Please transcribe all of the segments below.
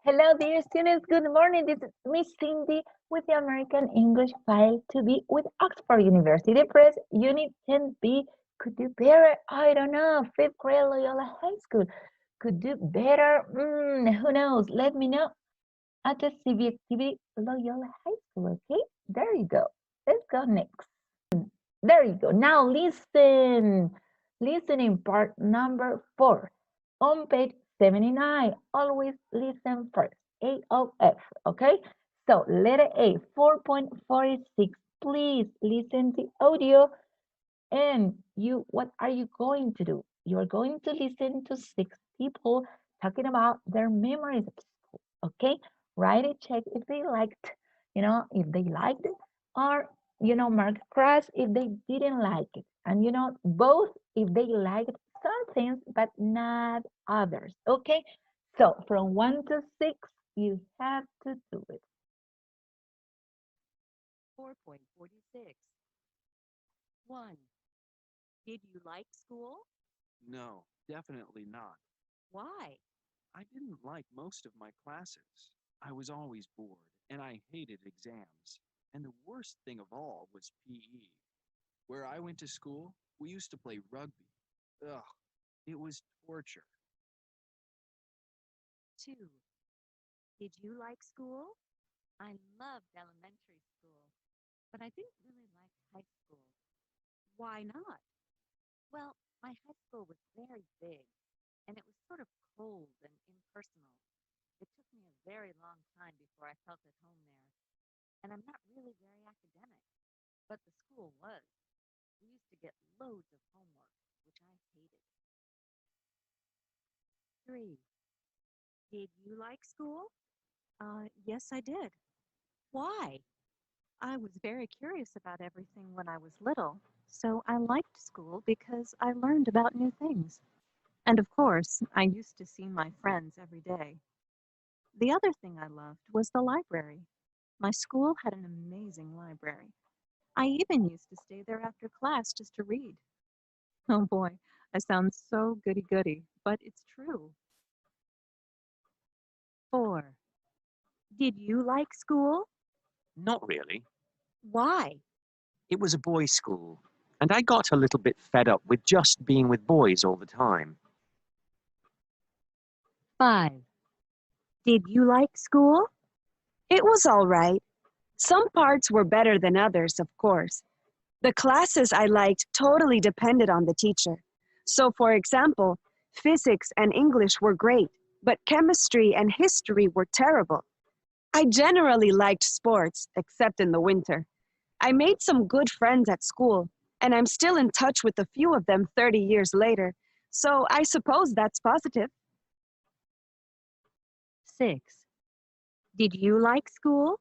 Hello, dear students. Good morning. This is Miss Cindy with the American English File to be with Oxford University Press. Unit 10B could do better. I don't know. Fifth grade Loyola High School could do better. Who knows? Let me know at the CB activity Loyola High School. Okay, there you go. Let's go next. There you go. Now listen. Listen in part number 4 on page 79. Always listen first. AOF. Okay. So letter A 4.46. Please listen to audio. And what are you going to do? You're going to listen to 6 people talking about their memories of school. Okay. Write a check if they liked, if they liked it, or mark cross if they didn't like it. And both if they liked some things but not others. Okay. So from 1 to 6, you have to do it. 4.46. 1. Did you like school? No, definitely not. Why? I didn't like most of my classes. I was always bored, and I hated exams. And the worst thing of all was PE. Where I went to school, we used to play rugby. Ugh, it was torture. 2. Did you like school? I loved elementary school, but I didn't really like high school. Why not? Well, my high school was very big, and it was sort of cold and impersonal. It took me a very long time before I felt at home there, and I'm not really very academic, but the school was. We used to get loads of homework, which I hated. 3. Did you like school? Yes, I did. Why? I was very curious about everything when I was little, so I liked school because I learned about new things. And of course, I used to see my friends every day. The other thing I loved was the library. My school had an amazing library. I even used to stay there after class just to read. Oh boy, I sound so goody goody, but it's true. 4. Did you like school? Not really. Why? It was a boys' school, and I got a little bit fed up with just being with boys all the time. 5. Did you like school? It was all right. Some parts were better than others, of course. The classes I liked totally depended on the teacher. So, for example, physics and English were great, but chemistry and history were terrible. I generally liked sports, except in the winter. I made some good friends at school, and I'm still in touch with a few of them 30 years later, so I suppose that's positive. 6. Did you like school?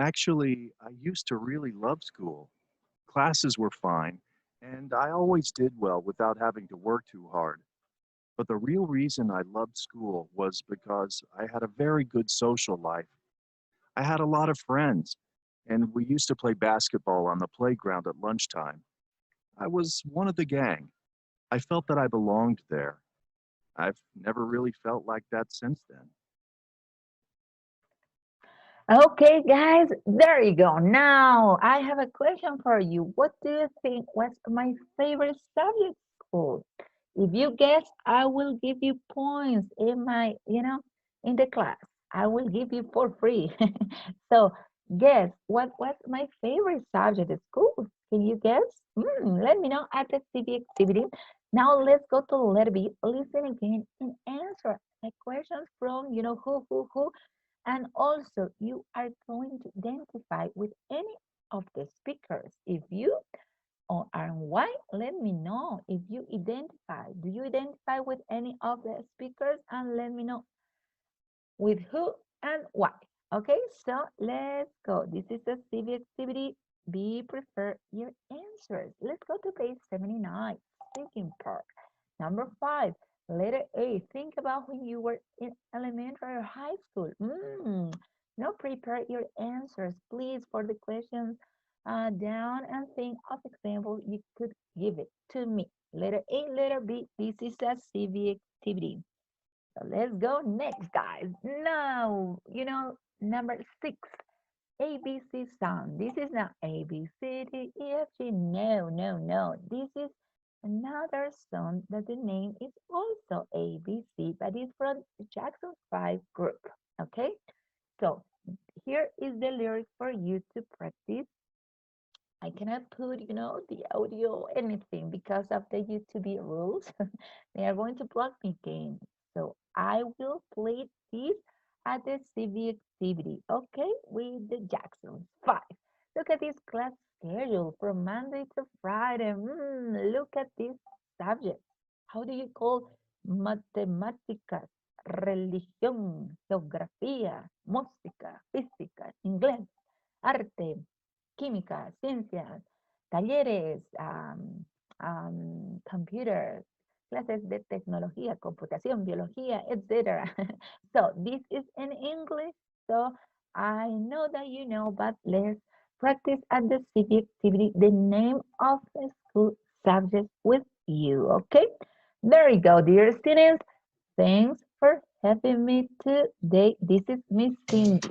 Actually, I used to really love school. Classes were fine, and I always did well without having to work too hard. But the real reason I loved school was because I had a very good social life. I had a lot of friends, and we used to play basketball on the playground at lunchtime. I was one of the gang. I felt that I belonged there. I've never really felt like that since then. Okay, guys, there you go. Now, I have a question for you. What do you think was my favorite subject at school? If you guess, I will give you points in in the class. I will give you for free. So, guess what was my favorite subject at school? Can you guess? Let me know at the CB activity. Now, let's go to letter B. Listen again and answer the questions from, who, and also, you are going to identify with any of the speakers. If you are why, let me know if you identify. Do you identify with any of the speakers? And let me know with who and why. Okay, so let's go. This is a CV activity. Be prepared your answers. Let's go to page 79, thinking part. Number 5, letter A. Think about when you were in elementary or high school. Now prepare your answers, please, for the questions down and think of examples you could give it to me. Letter A, letter B. This is a CV activity. So let's go next, guys. Now, number 6, ABC song. This is not A, B, C, D, E, F, G. No, no, no. This is another song that the name is also A, B, C, but it's from the Jackson 5 group. Okay? So here is the lyric for you to practice. I cannot put, the audio, anything because of the YouTube rules. They are going to block me again. So I will play this at the CV activity, okay, with the Jacksons. 5. Look at this class schedule from Monday to Friday. Look at this subject. How do you call matemáticas, religión, geografía, música, física, inglés, arte, química, ciencias, talleres, computers, clases de tecnología, computación, biología, etc. So this is in English. So I know that you know, but let's practice at the city activity the name of the school subject with you. Okay? There you go, dear students. Thanks for having me today. This is Miss Cindy.